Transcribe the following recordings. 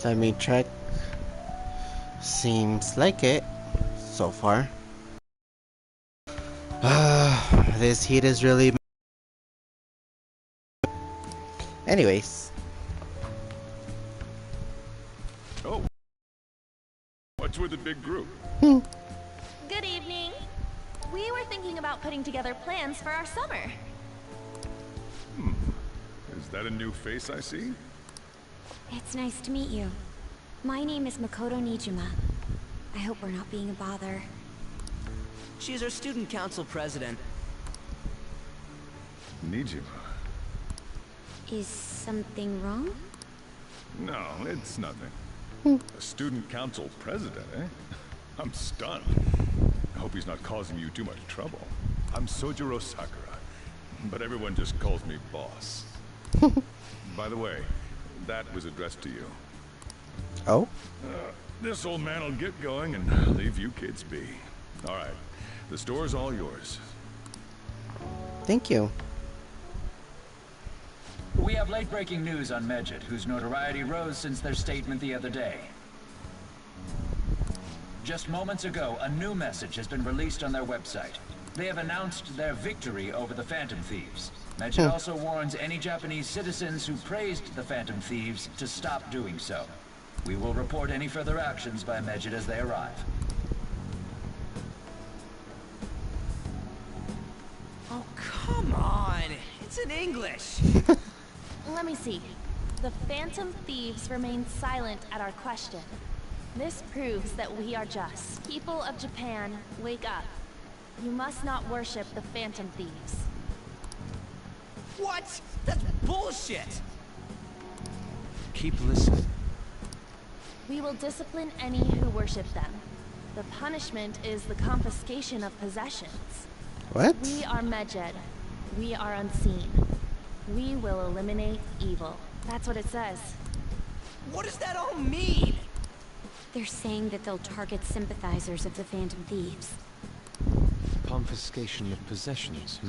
Let me check. Seems like it so far. This heat is really. Anyways. Oh, what's with the big group? Good evening. We were thinking about putting together plans for our summer. Is that a new face I see? It's nice to meet you. My name is Makoto Nijima. I hope we're not being a bother. She's our student council president. Nijima? Is something wrong? No, it's nothing. A student council president, eh? I'm stunned. I hope he's not causing you too much trouble. I'm Sojiro Sakura, but everyone just calls me boss. By the way, that was addressed to you. Oh? This old man will get going and leave you kids be. All right, the store's all yours. Thank you. We have late-breaking news on Medjed, whose notoriety rose since their statement the other day. Just moments ago, a new message has been released on their website. They have announced their victory over the Phantom Thieves. Medjed also warns any Japanese citizens who praised the Phantom Thieves to stop doing so. We will report any further actions by Medjed as they arrive. Oh, come on! It's in English! Let me see. The Phantom Thieves remain silent at our question. This proves that we are just. People of Japan, wake up. You must not worship the Phantom Thieves. What? That's bullshit! Keep listening. We will discipline any who worship them. The punishment is the confiscation of possessions. What? We are Medjed. We are unseen. We will eliminate evil. That's what it says. What does that all mean? They're saying that they'll target sympathizers of the Phantom Thieves. Confiscation of possessions,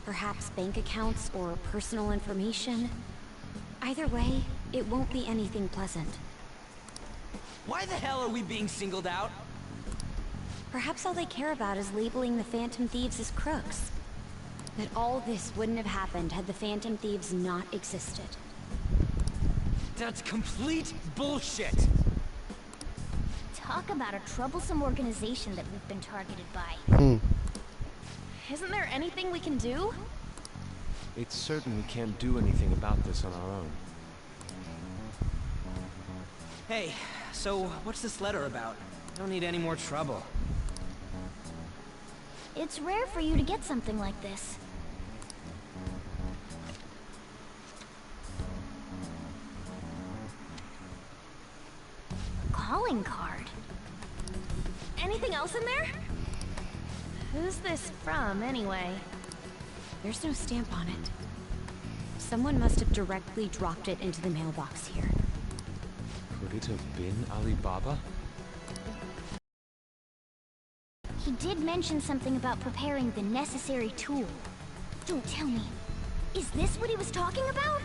Perhaps bank accounts or personal information. Either way, it won't be anything pleasant. Why the hell are we being singled out? Perhaps all they care about is labeling the Phantom Thieves as crooks. That all this wouldn't have happened had the Phantom Thieves not existed. That's complete bullshit! Talk about a troublesome organization that we've been targeted by. Isn't there anything we can do? It's certain we can't do anything about this on our own. Hey, so what's this letter about? I don't need any more trouble. It's rare for you to get something like this. A calling card. Anything else in there? Who's this from, anyway? There's no stamp on it. Someone must have directly dropped it into the mailbox here. Could it have been Alibaba? He did mention something about preparing the necessary tool. Don't tell me. Is this what he was talking about?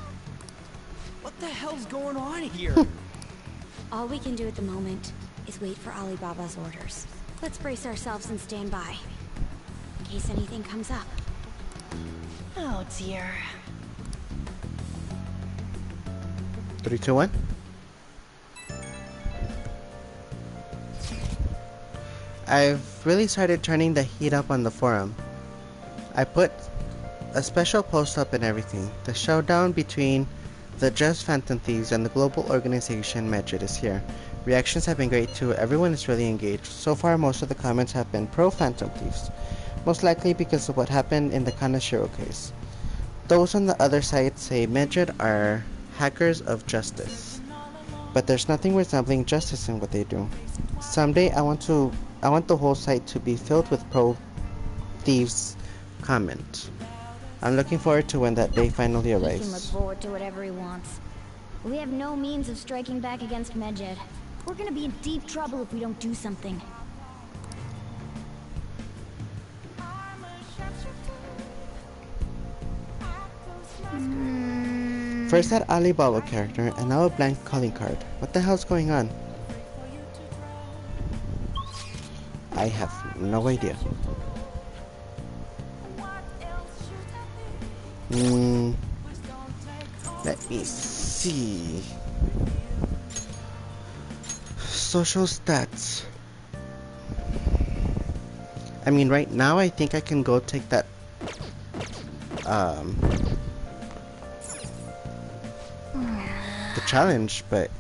What the hell's going on here? All we can do at the moment is wait for Alibaba's orders. Let's brace ourselves and stand by, in case anything comes up. Oh dear. 3, 2, 1. I've really started turning the heat up on the forum. I put a special post up and everything. The showdown between the Just Phantom Thieves and the global organization Medjed is here. Reactions have been great too. Everyone is really engaged. So far, most of the comments have been pro Phantom Thieves, most likely because of what happened in the Kanashiro case. Those on the other side say Medjed are hackers of justice, but there's nothing resembling justice in what they do. Someday I want the whole site to be filled with pro thieves comment. I'm looking forward to when that day finally He can look arrives. forward to whatever he wants. We have no means of striking back against Medjed. We're gonna be in deep trouble if we don't do something. First that Alibaba character, and now a blank calling card. What the hell's going on? I have no idea. Let me see. Social stats. I mean, right now I think I can go take that the challenge, but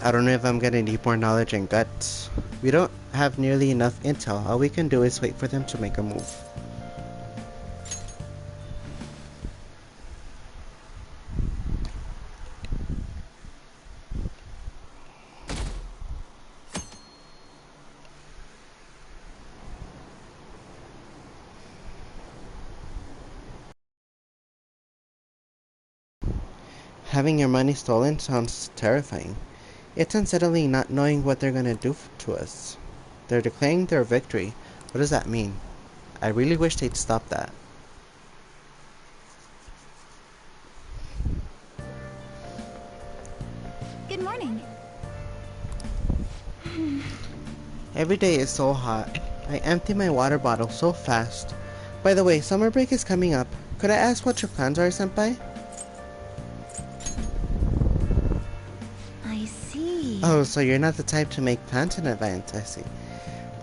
I don't know if I'm gonna need more knowledge and guts. We don't have nearly enough intel. All we can do is wait for them to make a move. Having your money stolen sounds terrifying. It's unsettling not knowing what they're gonna do to us. They're declaring their victory. What does that mean? I really wish they'd stop that. Good morning. Every day is so hot. I empty my water bottle so fast. By the way, summer break is coming up. Could I ask what your plans are, senpai? I see. Oh, so you're not the type to make plans in advance, I see.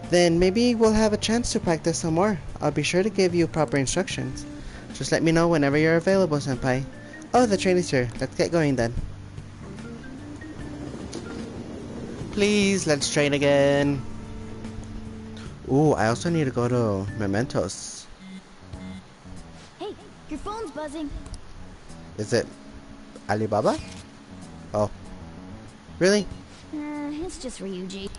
Then maybe we'll have a chance to practice some more. I'll be sure to give you proper instructions. Just let me know whenever you're available, senpai. Oh, the train is here. Let's get going then. Please, let's train again. Ooh, I also need to go to Mementos. Hey, your phone's buzzing. Is it Alibaba? Oh. Really? It's just Ryuji.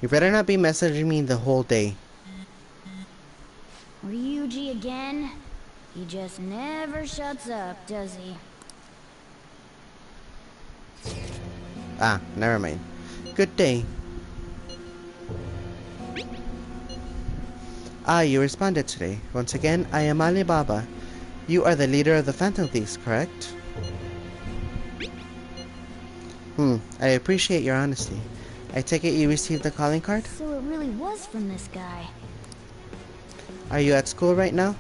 You better not be messaging me the whole day. Ryuji again? He just never shuts up, does he? Ah, never mind. Good day. Ah, you responded today. Once again, I am Alibaba. You are the leader of the Phantom Thieves, correct? I appreciate your honesty. I take it you received the calling card? So it really was from this guy. Are you at school right now?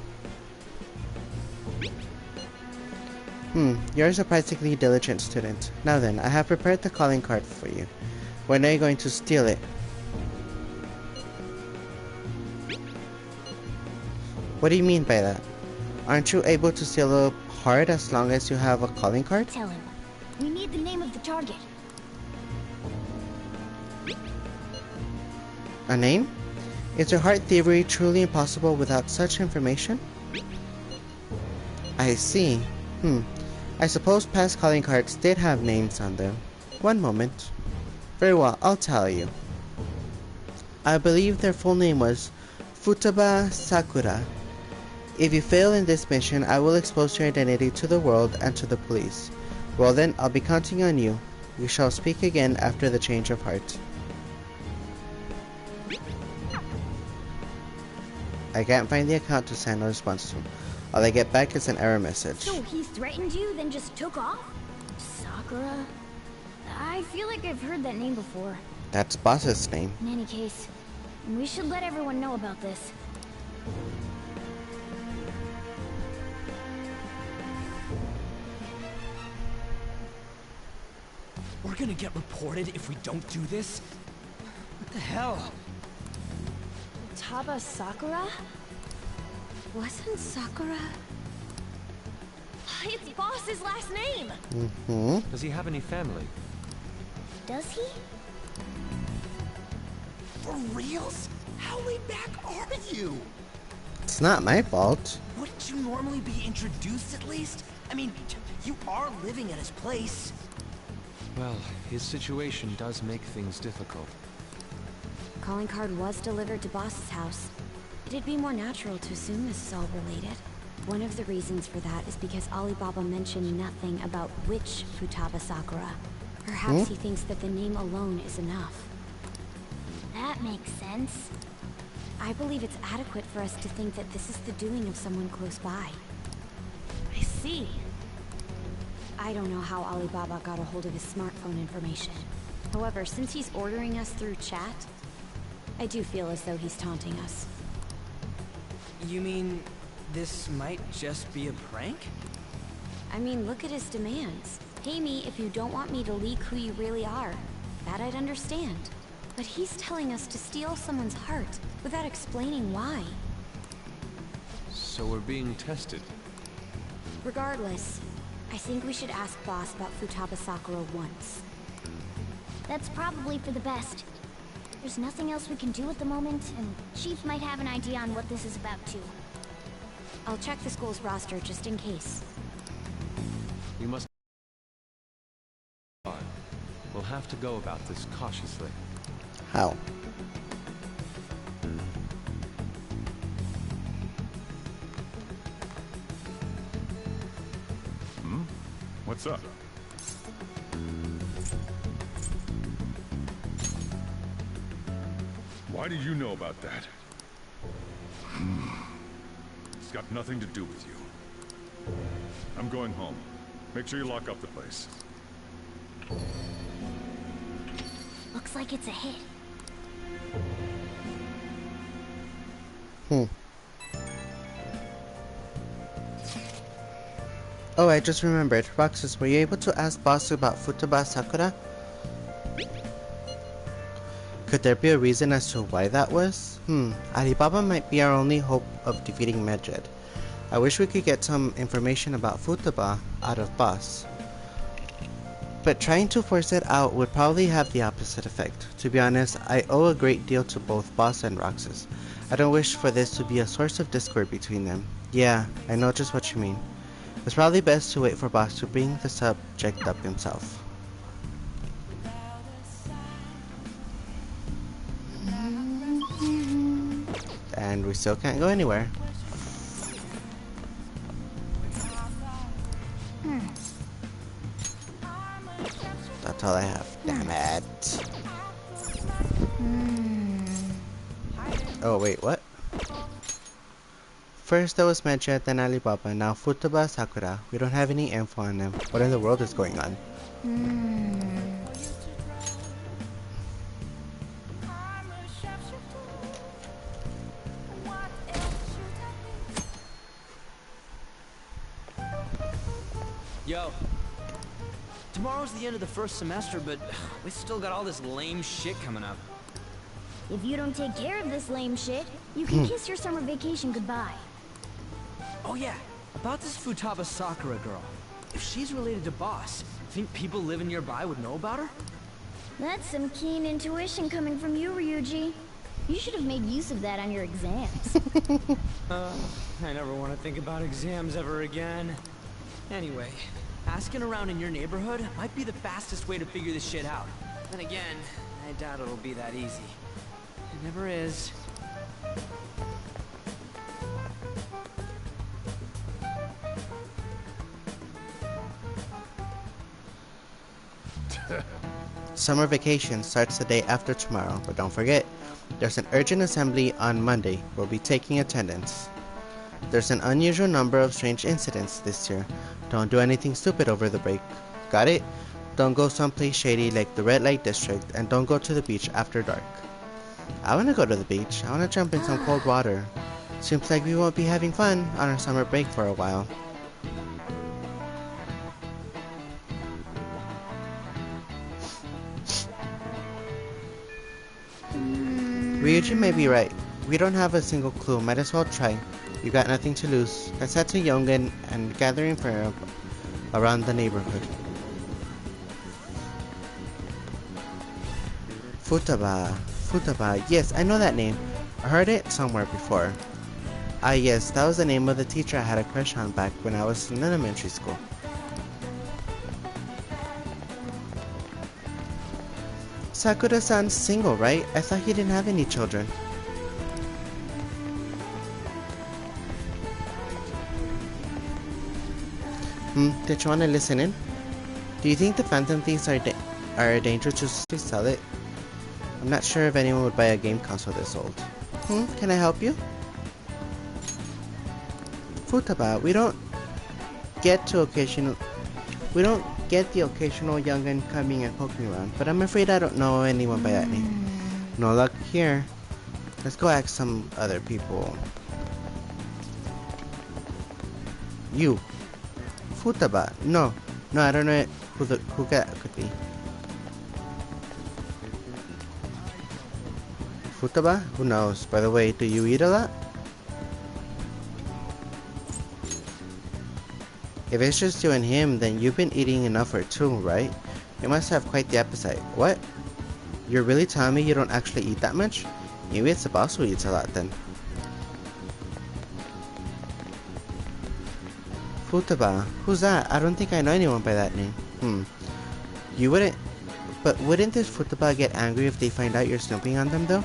You're a surprisingly diligent student. Now then, I have prepared the calling card for you. When are you going to steal it? What do you mean by that? Aren't you able to steal a heart as long as you have a calling card? Tell him. We need the name of the target. A name? Is your heart thievery truly impossible without such information? I see. I suppose past calling cards did have names on them. One moment. Very well, I'll tell you. I believe their full name was Futaba Sakura. If you fail in this mission, I will expose your identity to the world and to the police. Well then, I'll be counting on you. We shall speak again after the change of heart. I can't find the account to send a response to. All I get back is an error message. So he threatened you, then just took off? Sakura? I feel like I've heard that name before. That's boss's name. In any case, we should let everyone know about this. We're gonna get reported if we don't do this? What the hell? Taba Sakura? Wasn't Sakura? It's Boss's last name! Does he have any family? Does he? For reals? How laid back are you? It's not my fault. Wouldn't you normally be introduced at least? I mean, you are living at his place. Well, his situation does make things difficult. Calling card was delivered to Boss's house. It'd be more natural to assume this is all related. One of the reasons for that is because Alibaba mentioned nothing about which Futaba Sakura. Perhaps he thinks that the name alone is enough. That makes sense. I believe it's adequate for us to think that this is the doing of someone close by. I see. I don't know how Alibaba got a hold of his smartphone information. However, since he's ordering us through chat, I do feel as though he's taunting us. You mean this might just be a prank? I mean, look at his demands. Pay me if you don't want me to leak who you really are. That I'd understand. But he's telling us to steal someone's heart without explaining why. So we're being tested. Regardless, I think we should ask Boss about Futaba Sakura once. That's probably for the best. There's nothing else we can do at the moment, and Chief might have an idea on what this is about too. I'll check the school's roster just in case. We must... We'll have to go about this cautiously. How? What's up? Why do you know about that? It's got nothing to do with you. I'm going home. Make sure you lock up the place. Looks like it's a hit. Oh, I just remembered. Roxas, were you able to ask Boss about Futaba Sakura? Could there be a reason as to why that was? Alibaba might be our only hope of defeating Medjed. I wish we could get some information about Futaba out of Boss. But trying to force it out would probably have the opposite effect. To be honest, I owe a great deal to both Boss and Roxas. I don't wish for this to be a source of discord between them. Yeah, I know just what you mean. It's probably best to wait for Boss to bring the subject up himself. And we still can't go anywhere. That's all I have. Damn it. Oh wait, what? First there was Medjed, then Alibaba, now Futaba Sakura. We don't have any info on them. What in the world is going on? Yo. Tomorrow's the end of the first semester, but we still got all this lame shit coming up. If you don't take care of this lame shit, you can kiss your summer vacation goodbye. Oh yeah, about this Futaba Sakura girl. If she's related to Boss, think people living nearby would know about her? That's some keen intuition coming from you, Ryuji. You should have made use of that on your exams. I never want to think about exams ever again. Anyway, asking around in your neighborhood might be the fastest way to figure this shit out. Then again, I doubt it'll be that easy. It never is. Summer vacation starts the day after tomorrow, but don't forget, there's an urgent assembly on Monday. We'll be taking attendance. There's an unusual number of strange incidents this year. Don't do anything stupid over the break. Got it? Don't go someplace shady like the red light district, and don't go to the beach after dark. I wanna go to the beach. I wanna jump in some cold water. Seems like we won't be having fun on our summer break for a while. Ryuji may be right. We don't have a single clue. Might as well try. You got nothing to lose. Let's head to Yongen and gather info around the neighborhood. Futaba. Futaba. Yes, I know that name. I heard it somewhere before. Ah yes, that was the name of the teacher I had a crush on back when I was in elementary school. Sakura-san's single, right? I thought he didn't have any children. Did you want to listen in? Do you think the Phantom Thieves are are dangerous to sell it. I'm not sure if anyone would buy a game console this old. Can I help you? Futaba, we don't get the occasional young'un coming and poking around, but I'm afraid I don't know anyone by that name. No luck here. Let's go ask some other people. You. Futaba. No, I don't know who that could be. Futaba? Who knows? By the way, do you eat a lot? If it's just you and him, then you've been eating enough for two, right? You must have quite the appetite. What? You're really telling me you don't actually eat that much? Maybe it's the boss who eats a lot then. Futaba? Who's that? I don't think I know anyone by that name. You wouldn't... But wouldn't this Futaba get angry if they find out you're snooping on them though?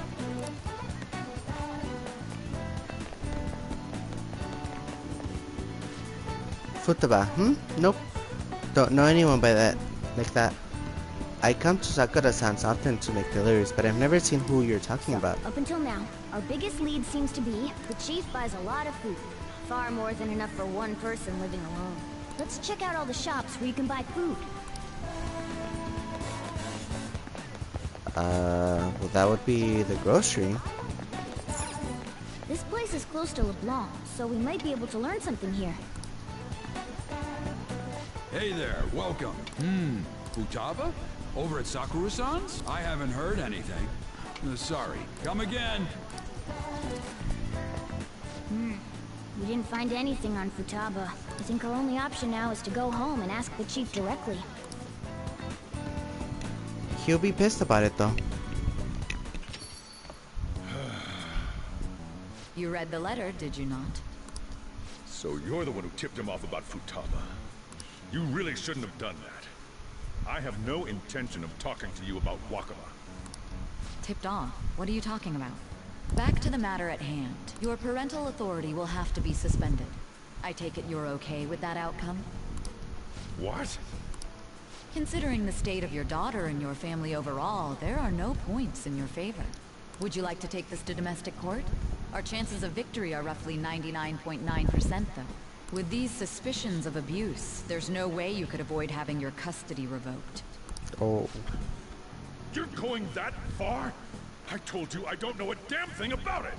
Futaba, Nope. Don't know anyone by that, like that. I come to Sakura-san's often to make deliveries, but I've never seen who you're talking about. Up until now, our biggest lead seems to be the chief buys a lot of food. Far more than enough for one person living alone. Let's check out all the shops where you can buy food. Well, that would be the grocery. This place is close to LeBlanc, so we might be able to learn something here. Hey there, welcome. Futaba? Over at Sakura-san's? I haven't heard anything. Sorry, come again. We didn't find anything on Futaba. I think our only option now is to go home and ask the chief directly. He'll be pissed about it though. You read the letter, did you not? So you're the one who tipped him off about Futaba. You really shouldn't have done that. I have no intention of talking to you about Wakaba. Tipped off? What are you talking about? Back to the matter at hand. Your parental authority will have to be suspended. I take it you're okay with that outcome? What? Considering the state of your daughter and your family overall, there are no points in your favor. Would you like to take this to domestic court? Our chances of victory are roughly 99.9% though. With these suspicions of abuse, there's no way you could avoid having your custody revoked. Oh. You're going that far? I told you I don't know a damn thing about it!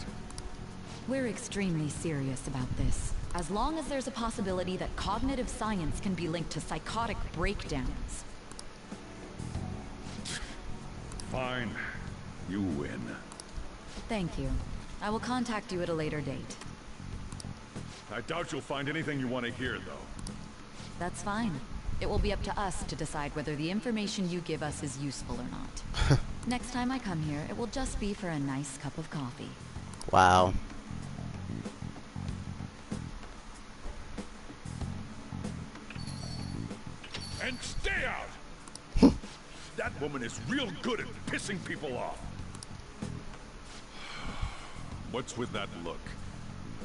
We're extremely serious about this. As long as there's a possibility that cognitive science can be linked to psychotic breakdowns. Fine. You win. Thank you. I will contact you at a later date. I doubt you'll find anything you want to hear, though. That's fine. It will be up to us to decide whether the information you give us is useful or not. Next time I come here, it will just be for a nice cup of coffee. Wow. And stay out! That woman is real good at pissing people off. What's with that look?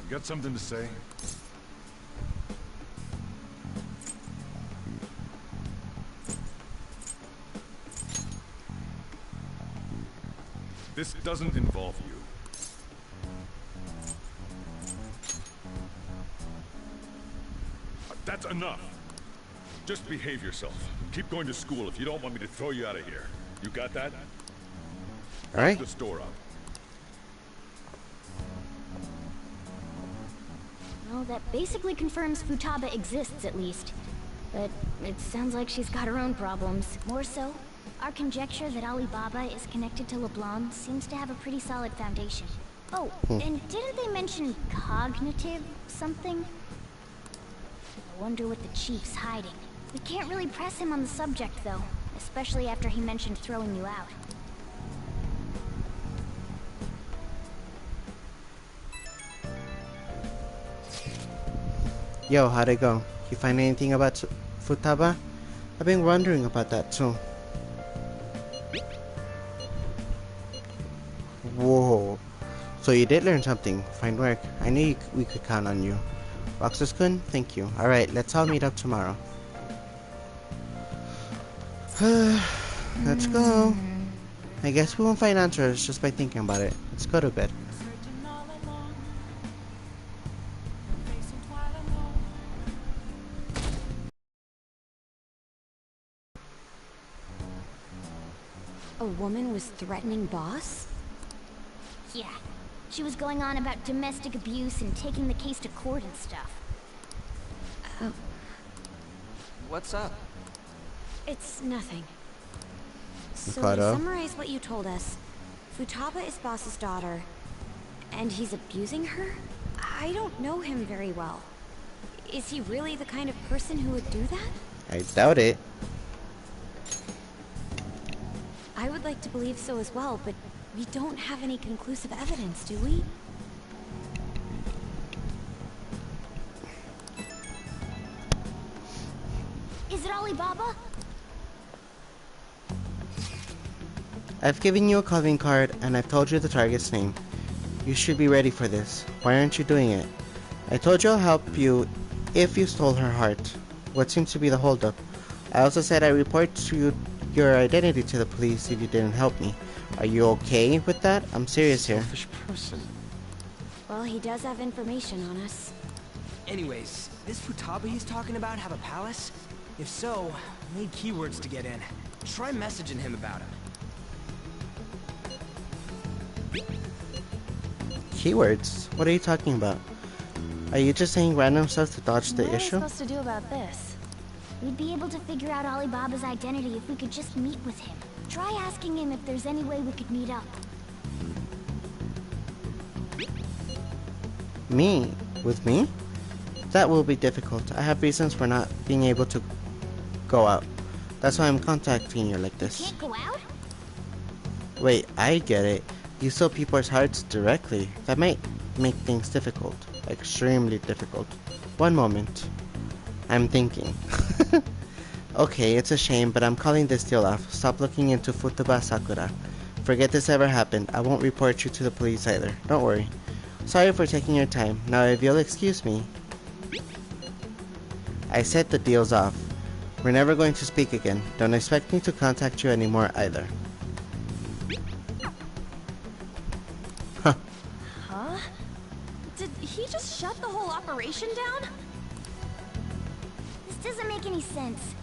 You got something to say? This doesn't involve you. That's enough. Just behave yourself. Keep going to school if you don't want me to throw you out of here. You got that? All right. Lock the store up. Well, that basically confirms Futaba exists, at least. But it sounds like she's got her own problems. More so, our conjecture that Alibaba is connected to LeBlanc seems to have a pretty solid foundation. Oh, and didn't they mention cognitive something? I wonder what the chief's hiding. We can't really press him on the subject, though. Especially after he mentioned throwing you out. Yo, how'd it go? You find anything about Futaba? I've been wondering about that too. Whoa. So you did learn something. Fine work. I knew we could count on you. Roxas-kun, thank you. Alright, let's all meet up tomorrow. Let's go. I guess we won't find answers just by thinking about it. Let's go to bed. A woman was threatening Boss? Yeah. She was going on about domestic abuse and taking the case to court and stuff. What's up? It's nothing. So Mikado? to summarize what you told us, Futaba is Boss's daughter, and he's abusing her? I don't know him very well. Is he really the kind of person who would do that? I doubt it. I would like to believe so as well, but we don't have any conclusive evidence, do we? Is it Alibaba? I've given you a calling card and I've told you the target's name. You should be ready for this. Why aren't you doing it? I told you I'll help you if you stole her heart. What seems to be the holdup? I also said I'd report your identity to the police if you didn't help me. Are you okay with that? I'm serious here. Selfish person. Well, he does have information on us. Anyways, this Futaba he's talking about have a palace? If so, we need keywords to get in. Try messaging him about it. Keywords? What are you talking about? Are you just saying random stuff to dodge the What are we issue? supposed to do about this? We'd be able to figure out Alibaba's identity if we could just meet with him. Try asking him if there's any way we could meet up. Me? With me? That will be difficult. I have reasons for not being able to go out. That's why I'm contacting you like this. Can't go out? Wait, I get it. You steal people's hearts directly. That might make things difficult. Extremely difficult. One moment. I'm thinking. Okay, it's a shame, but I'm calling this deal off. Stop looking into Futaba Sakura. Forget this ever happened. I won't report you to the police either. Don't worry. Sorry for taking your time. Now if you'll excuse me. I said the deal's off. We're never going to speak again. Don't expect me to contact you anymore either. Huh. Huh? Did he just shut the whole operation down? This doesn't make any sense.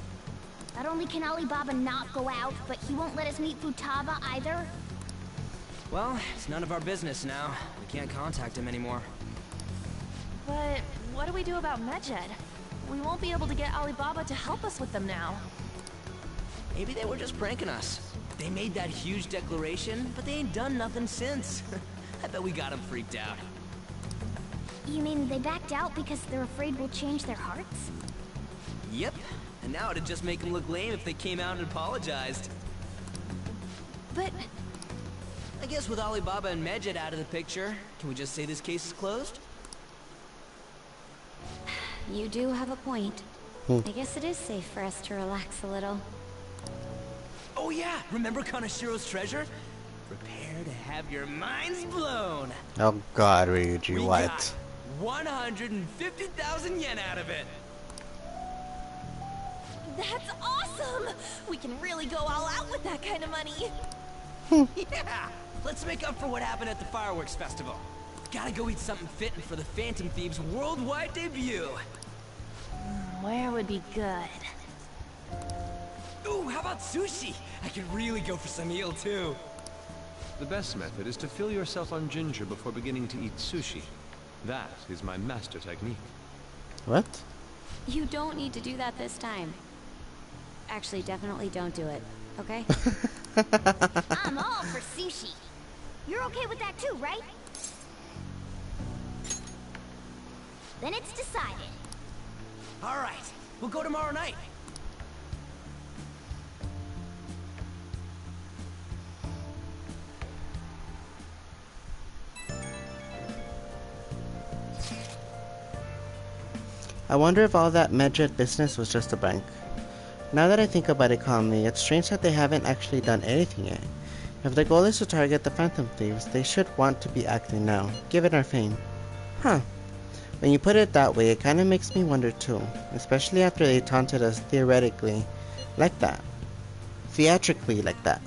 Not only can Alibaba not go out, but he won't let us meet Futaba either. Well, it's none of our business now. We can't contact him anymore. But what do we do about Medjed? We won't be able to get Alibaba to help us with them now. Maybe they were just pranking us. They made that huge declaration, but they ain't done nothing since. I bet we got them freaked out. You mean they backed out because they're afraid we'll change their hearts? Yep. And now it'd just make them look lame if they came out and apologized. But I guess with Alibaba and Medjed out of the picture, can we just say this case is closed? You do have a point. I guess it is safe for us to relax a little. Oh yeah, remember Kanashiro's treasure? Prepare to have your minds blown. Oh god, Ryuji, We what? got 150,000 yen out of it. that's awesome! We can really go all out with that kind of money. Yeah! Let's make up for what happened at the fireworks festival. Gotta go eat something fitting for the Phantom Thieves' worldwide debut. Where would be good? Ooh, how about sushi? I could really go for some eel too. The best method is to fill yourself on ginger before beginning to eat sushi. That is my master technique. What? You don't need to do that this time. Actually, definitely don't do it, okay? I'm all for sushi. You're okay with that too, right? Then it's decided. All right, we'll go tomorrow night. I wonder if all that Medjed business was just a prank. Now that I think about it calmly, it's strange that they haven't actually done anything yet. If the goal is to target the Phantom Thieves, they should want to be acting now, given our fame. Huh. When you put it that way, it kinda makes me wonder too, especially after they taunted us theoretically like that. theatrically like that.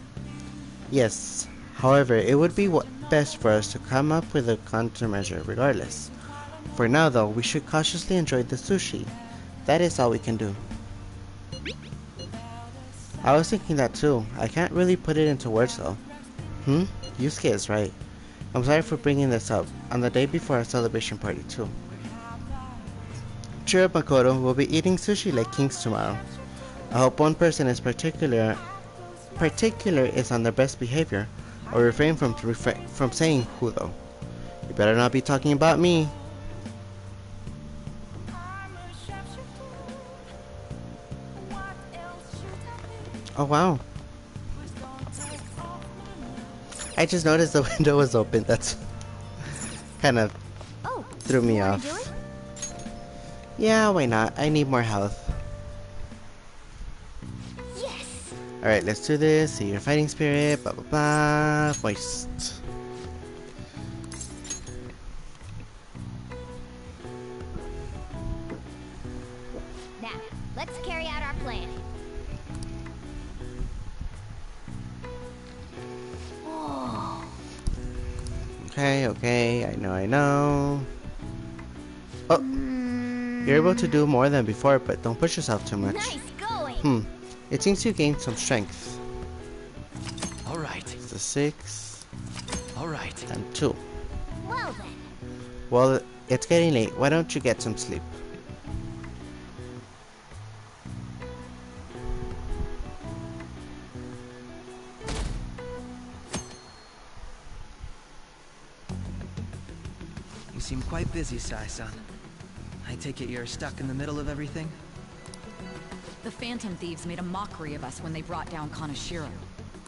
Yes, however, it would be best for us to come up with a countermeasure regardless. For now though, we should cautiously enjoy the sushi. That is all we can do. I was thinking that too. I can't really put it into words though. Yusuke is right. I'm sorry for bringing this up on the day before our celebration party too. Cheer up, Makoto. We'll be eating sushi like kings tomorrow. I hope one person is particular is on their best behavior, or refrain from saying who though. You better not be talking about me. Oh wow. I just noticed the window was open. That's kind of threw me off. Yeah, why not? I need more health. Yes. Alright, let's do this. See your fighting spirit. Blah blah blah. Moist. Now, let's carry out our plan. Okay, I know. Oh, you're able to do more than before, but don't push yourself too much. Nice going. It seems you gained some strength. All right. It's a 6. All right. And 2. Well then. Well, it's getting late. Why don't you get some sleep? You seem quite busy, Sai-san. I take it you're stuck in the middle of everything? The Phantom Thieves made a mockery of us when they brought down Kaneshiro.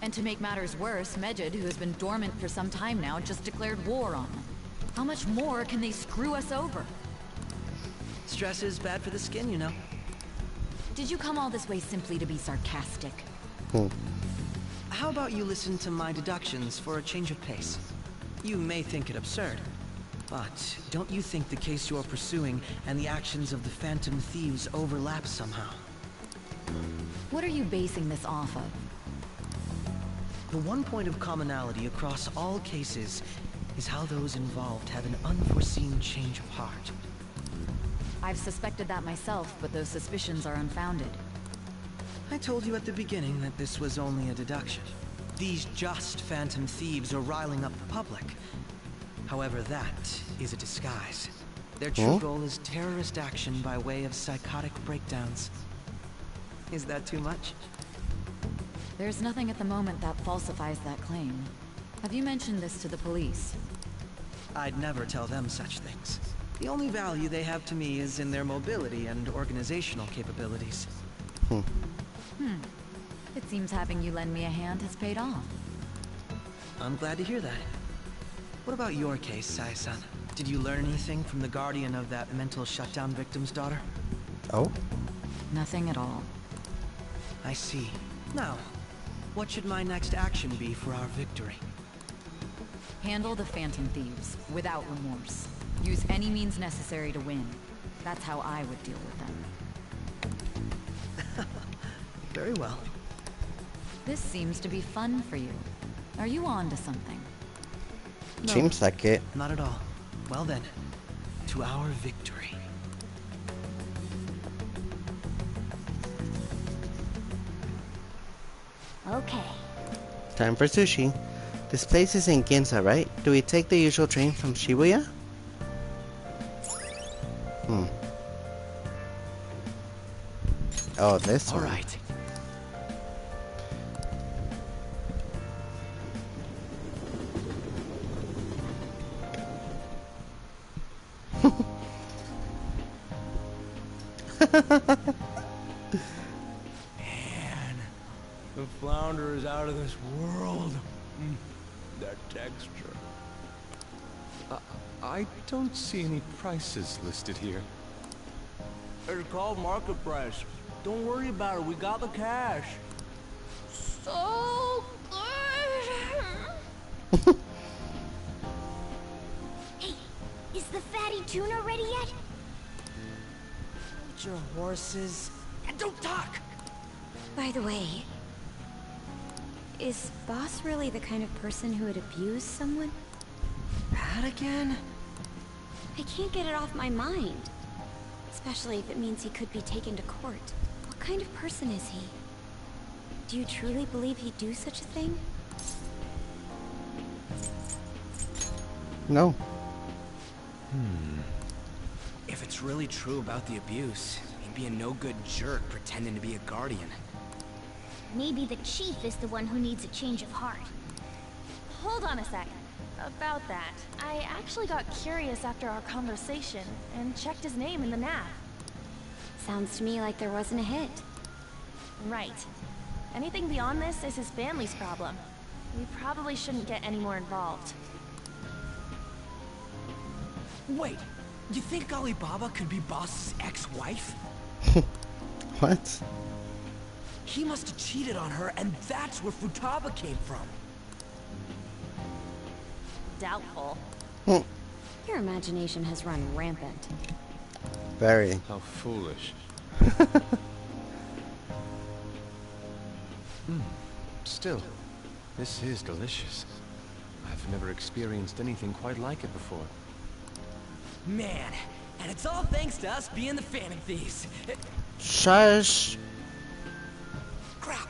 And to make matters worse, Medjed, who has been dormant for some time now, just declared war on them. How much more can they screw us over? Stress is bad for the skin, you know. Did you come all this way simply to be sarcastic? How about you listen to my deductions for a change of pace? You may think it absurd, but don't you think the case you're pursuing and the actions of the Phantom Thieves overlap somehow? What are you basing this off of? The one point of commonality across all cases is how those involved have an unforeseen change of heart. I've suspected that myself, but those suspicions are unfounded. I told you at the beginning that this was only a deduction. These just Phantom Thieves are riling up the public. However, that is a disguise. Their true goal is terrorist action by way of psychotic breakdowns. Is that too much? There's nothing at the moment that falsifies that claim. Have you mentioned this to the police? I'd never tell them such things. The only value they have to me is in their mobility and organizational capabilities. It seems having you lend me a hand has paid off. I'm glad to hear that. What about your case, Sai-san? Did you learn anything from the guardian of that mental shutdown victim's daughter? Oh? Nothing at all. I see. Now, what should my next action be for our victory? Handle the Phantom Thieves, without remorse. Use any means necessary to win. That's how I would deal with them. Very well. This seems to be fun for you. Are you on to something? No, seems like it. Not at all. Well then, to our victory. Okay. Time for sushi. This place is in Ginza, right? Do we take the usual train from Shibuya? Oh, this one. All right. Man, the flounder is out of this world. That texture. I don't see any prices listed here. It's called market price. Don't worry about it. We got the cash. So good. Hey, is the fatty tuna ready yet? Hold your horses and don't talk. By the way, Is Boss really the kind of person who would abuse someone? That again? I can't get it off my mind. Especially if it means he could be taken to court. What kind of person is he? Do you truly believe he'd do such a thing? No. If it's really true about the abuse, he'd be a no-good jerk pretending to be a guardian. Maybe the chief is the one who needs a change of heart. Hold on a sec. About that, I actually got curious after our conversation and checked his name in the nav. Sounds to me like there wasn't a hit. Right. Anything beyond this is his family's problem. We probably shouldn't get any more involved. Wait, you think Alibaba could be Boss's ex-wife? What? He must have cheated on her, and that's where Futaba came from. Doubtful. Your imagination has run rampant. Very. How foolish. Still, this is delicious. I've never experienced anything quite like it before. Man, and it's all thanks to us being the Phantom Thieves. Shush. Crap.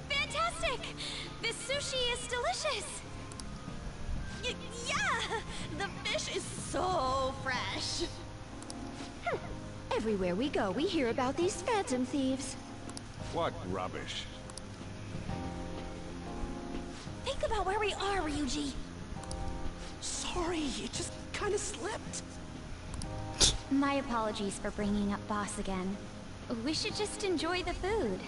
Fantastic! This sushi is delicious! Yeah! The fish is so fresh! Everywhere we go, we hear about these phantom thieves. What rubbish. Think about where we are, Ryuji. Sorry, it just kind of slipped. My apologies for bringing up Boss again. We should just enjoy the food.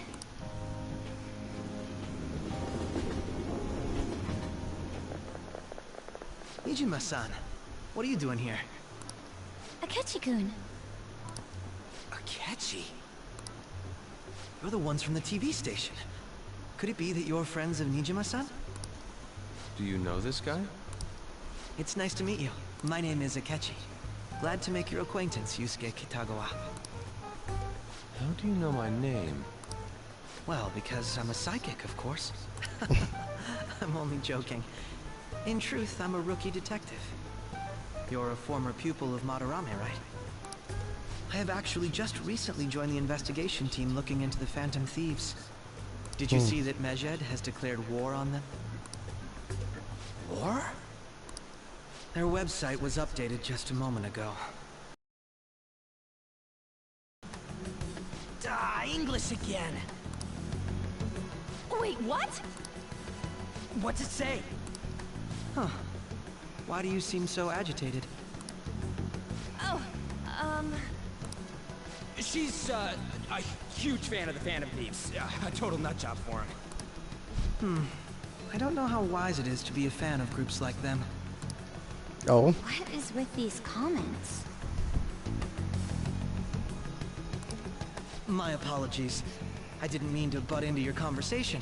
Nijima-san, what are you doing here? Akechi-kun. Akechi? You're the ones from the TV station. Could it be that you're friends of Nijima-san? Do you know this guy? It's nice to meet you. My name is Akechi. Glad to make your acquaintance, Yusuke Kitagawa. How do you know my name? Well, because I'm a psychic, of course. I'm only joking. In truth, I'm a rookie detective. You're a former pupil of Madarame, right? I have actually just recently joined the investigation team looking into the Phantom Thieves. Did you see that Medjed has declared war on them? War? Their website was updated just a moment ago. English again. Wait, what? What's it say? Huh. Why do you seem so agitated? Oh, She's, a huge fan of the Phantom Thieves. A total nutjob for him. I don't know how wise it is to be a fan of groups like them. Oh. What is with these comments? My apologies. I didn't mean to butt into your conversation.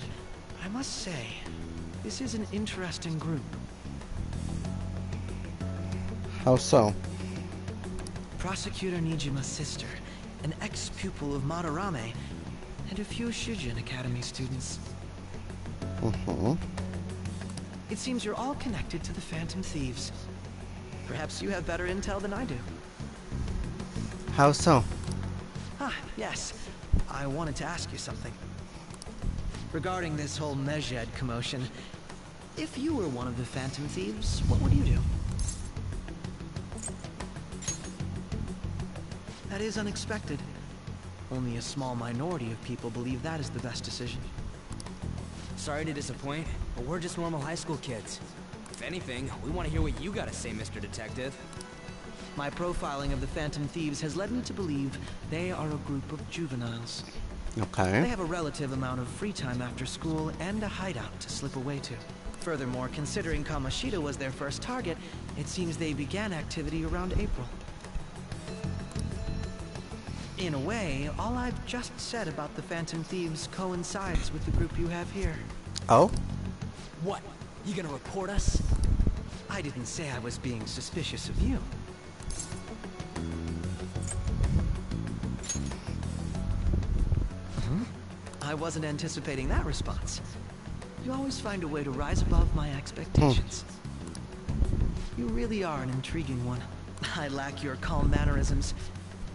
I must say, this is an interesting group. How so? Prosecutor Nijima's sister, an ex-pupil of Madarame, and a few Shujin Academy students. It seems you're all connected to the Phantom Thieves. Perhaps you have better intel than I do. How so? Ah, yes. I wanted to ask you something. Regarding this whole Medjed commotion, if you were one of the Phantom Thieves, what would you do? That is unexpected. Only a small minority of people believe that is the best decision. Sorry to disappoint, but we're just normal high school kids. If anything, we want to hear what you got to say, Mr. Detective. My profiling of the Phantom Thieves has led me to believe they are a group of juveniles. They Okay. have a relative amount of free time after school and a hideout to slip away to. Furthermore, considering Kamoshida was their first target, it seems they began activity around April. In a way, all I've just said about the Phantom Thieves coincides with the group you have here. Oh? What? You gonna report us? I didn't say I was being suspicious of you. I wasn't anticipating that response. You always find a way to rise above my expectations. You really are an intriguing one. I lack your calm mannerisms,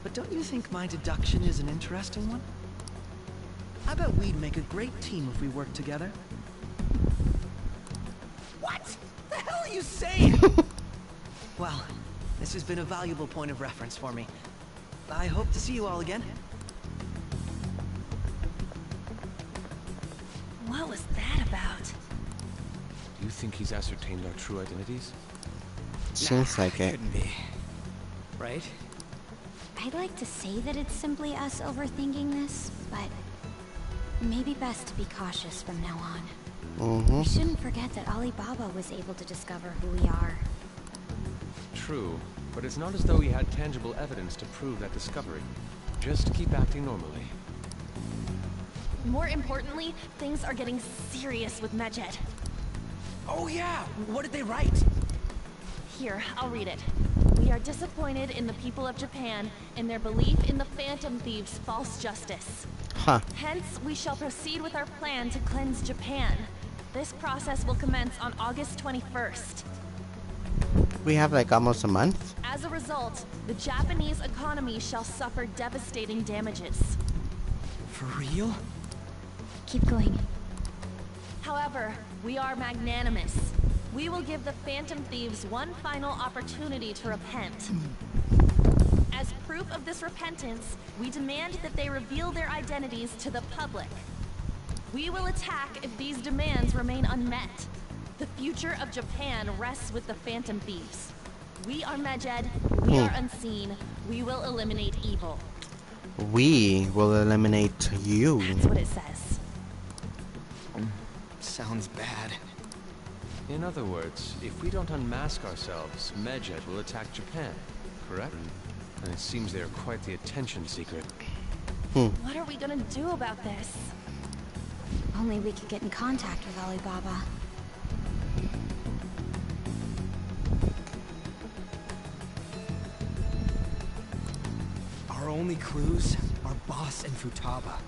but don't you think my deduction is an interesting one? I bet we'd make a great team if we worked together. What? The hell are you saying? Well, this has been a valuable point of reference for me. I hope to see you all again. What was that about? Do you think he's ascertained our true identities? Seems like it. Couldn't be. Right? I'd like to say that it's simply us overthinking this, but maybe best to be cautious from now on. We shouldn't forget that Alibaba was able to discover who we are. True, but it's not as though he had tangible evidence to prove that discovery. Just keep acting normally. More importantly, things are getting serious with Medjed. Oh yeah, what did they write? Here, I'll read it. We are disappointed in the people of Japan in their belief in the Phantom Thieves' false justice. Huh. Hence, we shall proceed with our plan to cleanse Japan. This process will commence on August 21st. We have like almost a month. As a result, the Japanese economy shall suffer devastating damages. For real? Keep going. However, we are magnanimous. We will give the Phantom Thieves one final opportunity to repent. As proof of this repentance, we demand that they reveal their identities to the public. We will attack if these demands remain unmet. The future of Japan rests with the Phantom Thieves. We are Medjed, we are unseen, we will eliminate evil. We will eliminate you. That's what it says. Sounds bad. In other words, if we don't unmask ourselves, Medjed will attack Japan, correct? And it seems they are quite the attention seeker. What are we gonna do about this? Only we could get in contact with Alibaba. Our only clues are Boss and Futaba.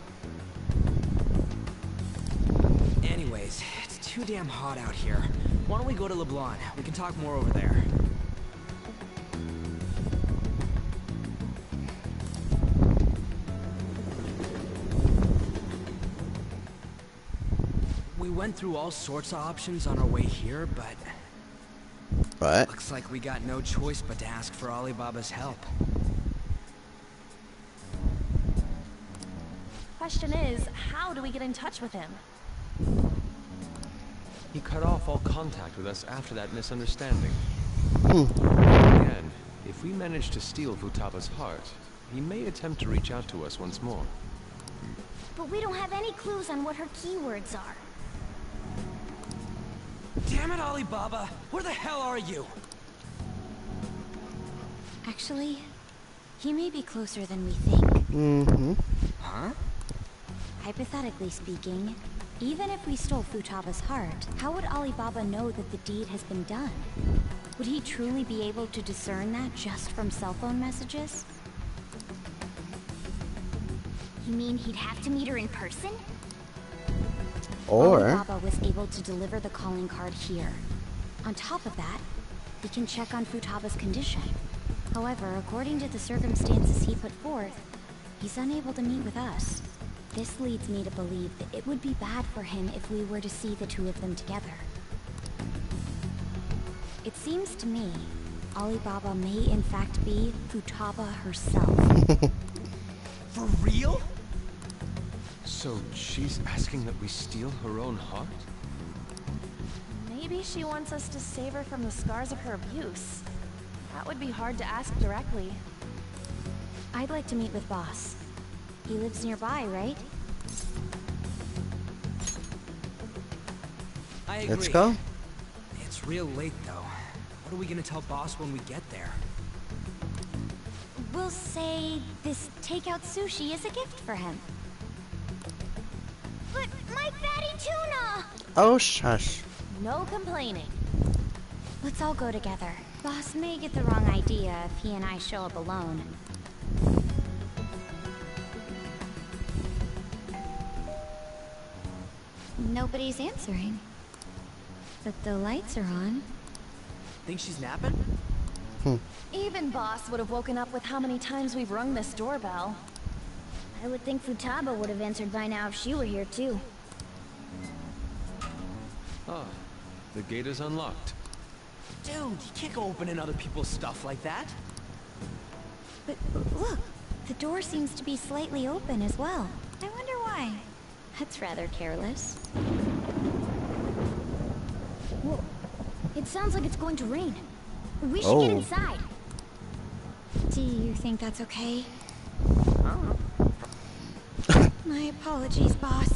Anyways, it's too damn hot out here. Why don't we go to LeBlanc? We can talk more over there. We went through all sorts of options on our way here, but looks like we got no choice but to ask for Alibaba's help. Question is, how do we get in touch with him? He cut off all contact with us after that misunderstanding. Again, if we manage to steal Futaba's heart, he may attempt to reach out to us once more. But we don't have any clues on what her keywords are. Damn it, Alibaba! Where the hell are you? Actually, he may be closer than we think. Huh? Hypothetically speaking, even if we stole Futaba's heart, how would Alibaba know that the deed has been done? Would he truly be able to discern that just from cell phone messages? You mean he'd have to meet her in person? Or Alibaba was able to deliver the calling card here. On top of that, we can check on Futaba's condition. However, according to the circumstances he put forth, he's unable to meet with us. This leads me to believe that it would be bad for him if we were to see the two of them together. It seems to me, Alibaba may in fact be Futaba herself. For real? So she's asking that we steal her own heart? Maybe she wants us to save her from the scars of her abuse. That would be hard to ask directly. I'd like to meet with Boss. He lives nearby, right? I agree. let's go. It's real late, though. What are we gonna tell Boss when we get there? We'll say this takeout sushi is a gift for him. But my fatty tuna! Oh, shush. No complaining. Let's all go together. Boss may get the wrong idea if he and I show up alone. Nobody's answering. But the lights are on. Think she's napping? Even Boss would have woken up with how many times we've rung this doorbell. I would think Futaba would have answered by now if she were here too. Ah, the gate is unlocked. Dude, you can't go opening other people's stuff like that. But look, the door seems to be slightly open as well. I wonder why. That's rather careless. Whoa. It sounds like it's going to rain. We should get inside. Do you think that's okay? My apologies, boss.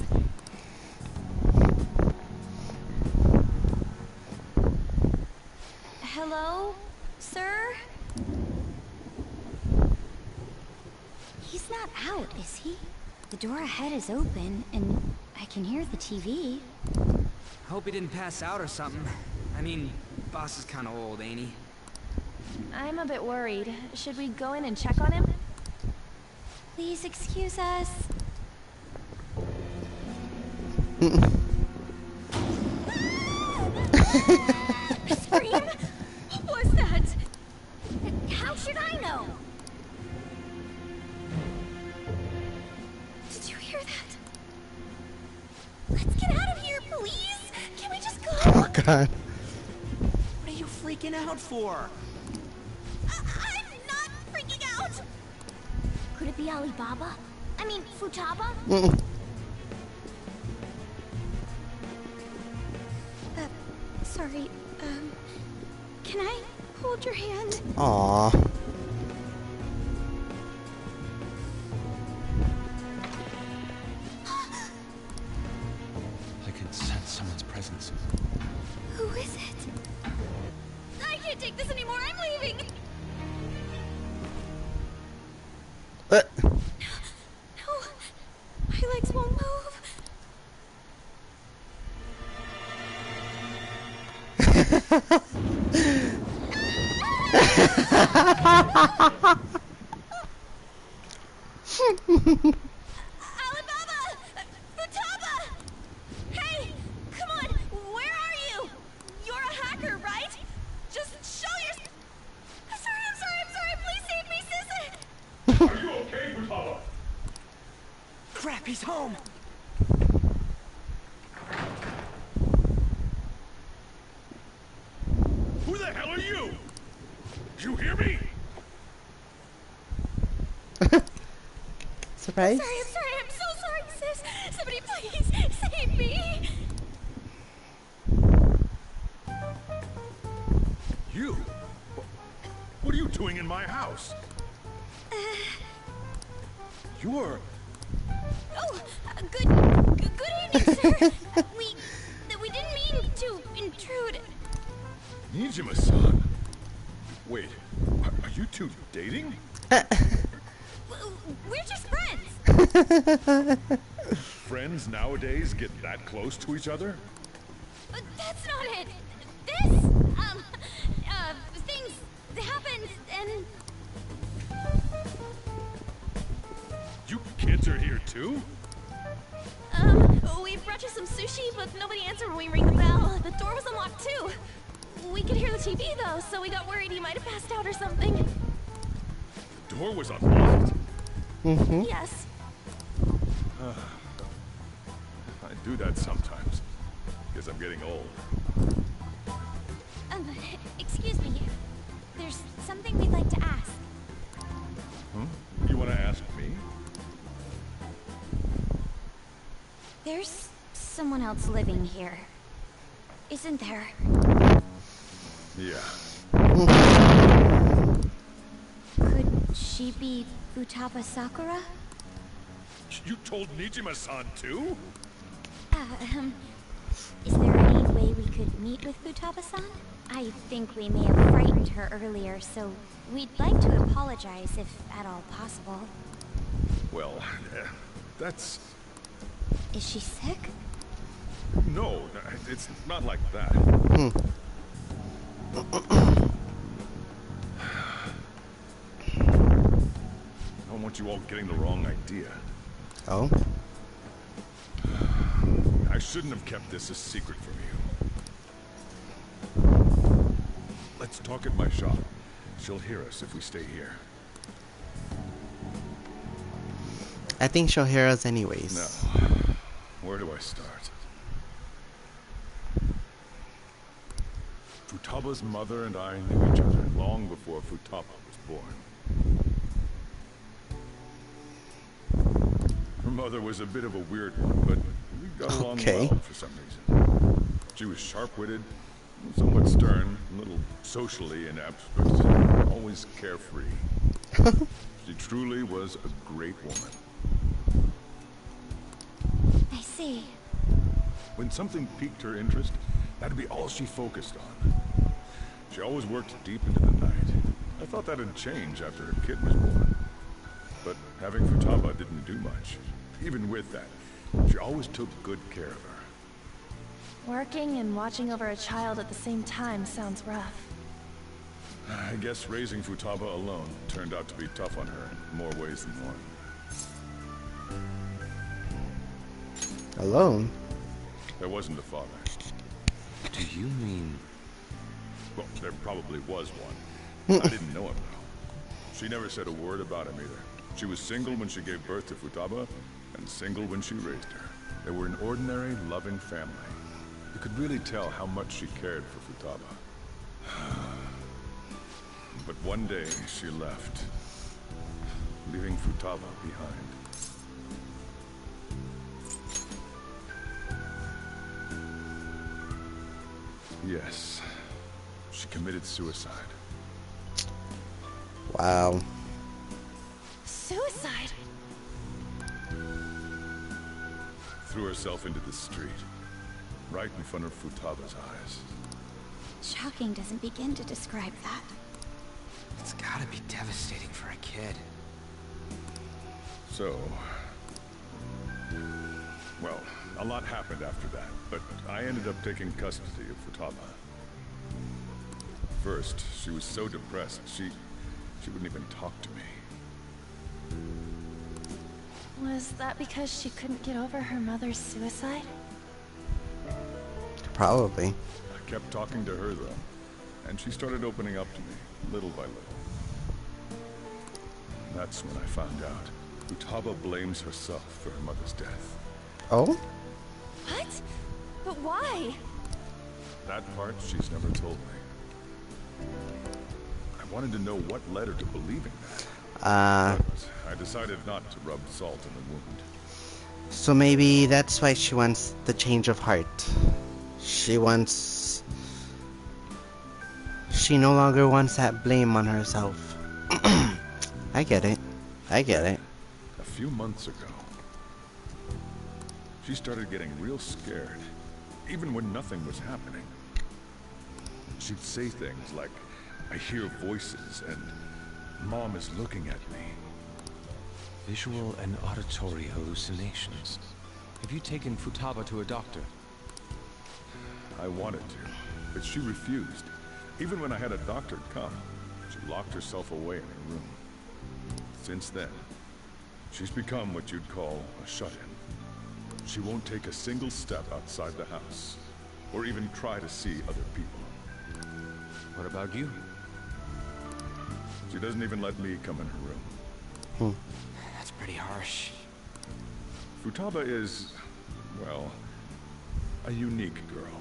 Hello, sir? He's not out, is he? The door ahead is open, and I can hear the TV. Hope he didn't pass out or something. I mean, boss is kind of old, ain't he? I'm a bit worried. Should we go in and check on him? Please excuse us. Scream? What was that? How should I know? Did you hear that? Let's get out of here, please! Can we just go? Oh god. What are you freaking out for? I'm not freaking out! Could it be Alibaba? I mean, Futaba? Sorry, can I hold your hand? Aww. I can sense someone's presence. Who is it? I can't take this anymore, I'm leaving! No, my legs won't move. Alibaba! Futaba! Hey! Come on! Where are you? You're a hacker, right? Just show your... I'm sorry! Please save me, sis! Are you okay, Futaba? Crap, he's home! Who the hell are you? You hear me? Surprise? I'm so sorry, sis! Somebody please save me! You? What are you doing in my house? You're... Oh, good evening, sir! we didn't mean to intrude. Nijima-san. Wait, are you two dating? We're just friends. Friends nowadays get that close to each other? But that's not it. This, things happened and... You kids are here too? We brought you some sushi, but nobody answered when we rang the bell. The door was unlocked too. We could hear the TV though, so we got worried he might have passed out or something. The door was unlocked? Yes. I do that sometimes. Guess I'm getting old. Excuse me. There's something we'd like to ask. You want to ask me? There's someone else living here, isn't there? Yeah. Could she be Futaba Sakura? You told Nijima-san too? Is there any way we could meet with Futaba-san? I think we may have frightened her earlier, so we'd like to apologize if at all possible. Well, that's... Is she sick? No, it's not like that. I don't want you all getting the wrong idea. Oh? shouldn't have kept this a secret from you. Let's talk at my shop. She'll hear us if we stay here. I think she'll hear us anyways. Now, where do I start? Futaba's mother and I knew each other long before Futaba was born. Her mother was a bit of a weird one, but we got along well for some reason. She was sharp-witted, somewhat stern, a little socially inept, but always carefree. She truly was a great woman. I see. When something piqued her interest, that'd be all she focused on. She always worked deep into the night. I thought that'd change after her kid was born. But having Futaba didn't do much. Even with that, she always took good care of her. Working and watching over a child at the same time sounds rough. I guess raising Futaba alone turned out to be tough on her in more ways than one. Alone? There wasn't a father. Do you mean... Well, there probably was one. I didn't know him, though. She never said a word about him either. She was single when she gave birth to Futaba, and single when she raised her. They were an ordinary, loving family. You could really tell how much she cared for Futaba. But one day, she left, leaving Futaba behind. Yes, she committed suicide. Wow. Suicide? Threw herself into the street, right in front of Futaba's eyes. Shocking doesn't begin to describe that. It's gotta be devastating for a kid. So... well, a lot happened after that, but I ended up taking custody of Futaba. First, she was so depressed, she wouldn't even talk to me. Was that because she couldn't get over her mother's suicide? Probably. I kept talking to her, though, and she started opening up to me, little by little. That's when I found out Futaba blames herself for her mother's death. Oh? What? But why? That part she's never told me. I wanted to know what led her to believing that. But I decided not to rub salt in the wound. So maybe that's why she wants the change of heart. She no longer wants that blame on herself. I get it. I get it. A few months ago, she started getting real scared, even when nothing was happening. She'd say things like, "I hear voices," and "Mom is looking at me." Visual and auditory hallucinations. Have you taken Futaba to a doctor? I wanted to, but she refused. Even when I had a doctor come, she locked herself away in her room. Since then, she's become what you'd call a shut-in. She won't take a single step outside the house, or even try to see other people. What about you? She doesn't even let me come in her room. That's pretty harsh. Futaba is, well, a unique girl.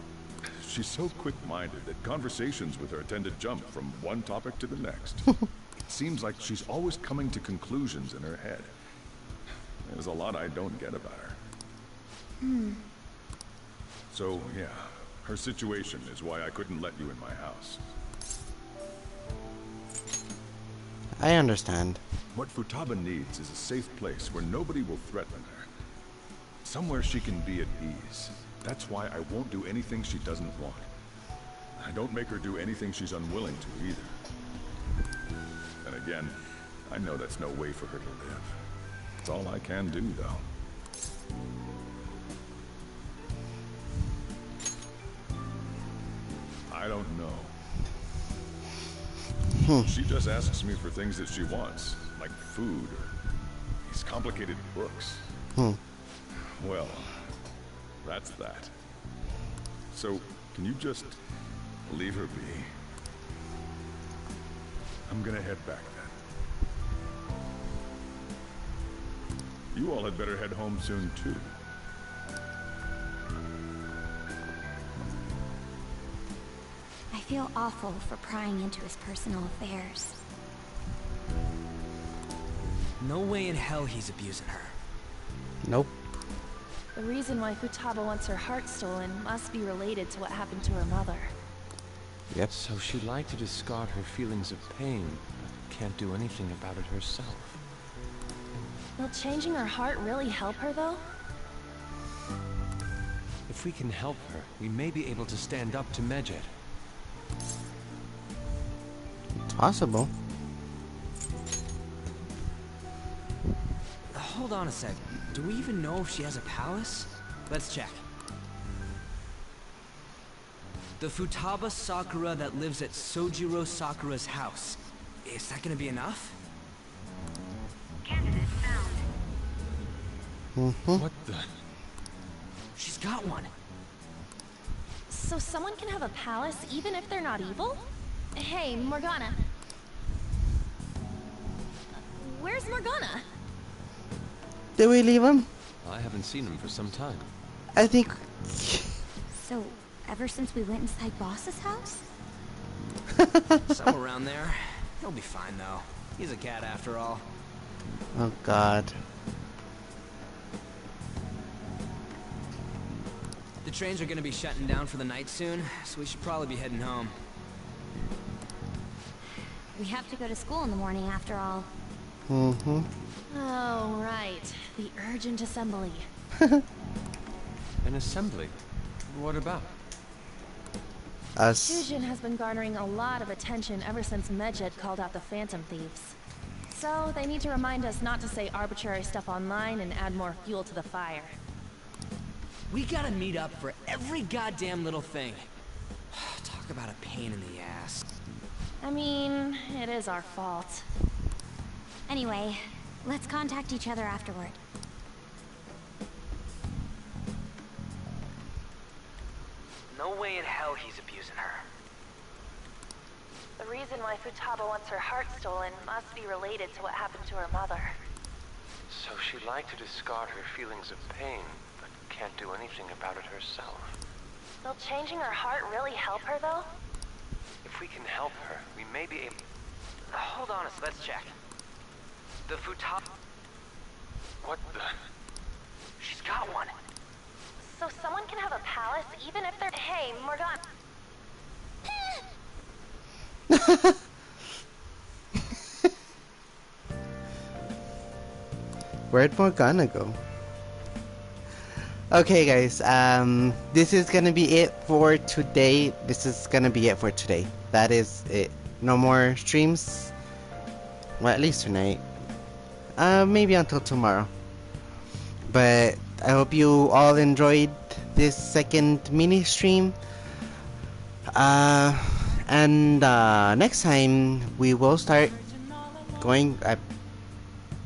She's so quick-minded that conversations with her tend to jump from one topic to the next. It seems like she's always coming to conclusions in her head. There's a lot I don't get about her. So, yeah, her situation is why I couldn't let you in my house. I understand. What Futaba needs is a safe place where nobody will threaten her. Somewhere she can be at ease. That's why I won't do anything she doesn't want. I don't make her do anything she's unwilling to either. And again, I know that's no way for her to live. It's all I can do, though. I don't know. She just asks me for things that she wants, like food or these complicated books. Well, That's that. So, can you just leave her be? I'm gonna head back then. You all had better head home soon, too. I feel awful for prying into his personal affairs. No way in hell he's abusing her. Nope. The reason why Futaba wants her heart stolen must be related to what happened to her mother. Yep. So she'd like to discard her feelings of pain, but can't do anything about it herself. Will changing her heart really help her, though? If we can help her, we may be able to stand up to Medjed. It's possible. Hold on a sec. Do we even know if she has a palace? Let's check. The Futaba Sakura that lives at Sojiro Sakura's house. Is that gonna be enough? Candidate found. What the? She's got one. So someone can have a palace even if they're not evil? Hey, Morgana. Where's Morgana? Did we leave him? I haven't seen him for some time. I think. So, ever since we went inside Boss's house? Somewhere around there. He'll be fine though. He's a cat after all. Oh God. The trains are gonna be shutting down for the night soon, so we should probably be heading home. We have to go to school in the morning after all. Mm-hmm. Oh, right. The urgent assembly. An assembly? What about? Us. Fusion has been garnering a lot of attention ever since Medjed called out the Phantom Thieves. So, they need to remind us not to say arbitrary stuff online and add more fuel to the fire. We gotta meet up for every goddamn little thing. Talk about a pain in the ass. I mean, it is our fault. Anyway, let's contact each other afterward. No way in hell he's abusing her. The reason why Futaba wants her heart stolen must be related to what happened to her mother. So she'd like to discard her feelings of pain, but can't do anything about it herself. Will changing her heart really help her, though? If we can help her, we may be able... Hold on a sec, let's check. The Futaba... What the... She's got one. So someone can have a palace even if they're... Hey, Morgana. Where'd Morgana go? Okay guys, this is gonna be it for today. That is it. No more streams. Well, at least tonight. Maybe until tomorrow. But I hope you all enjoyed this second mini stream. And next time we will start going. I'm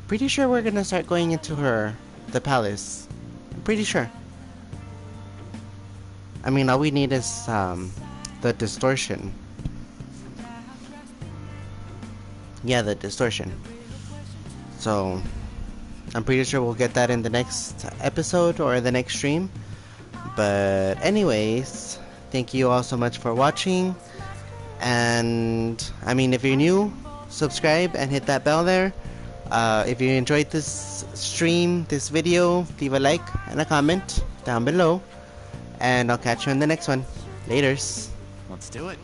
pretty sure we're gonna start going into the palace. I'm pretty sure. I mean, all we need is the distortion. Yeah, the distortion. So I'm pretty sure we'll get that in the next episode or the next stream. But anyways, thank you all so much for watching. And I mean, if you're new, subscribe and hit that bell there. If you enjoyed this stream, this video, leave a like and a comment down below. And I'll catch you in the next one. Laters. Let's do it.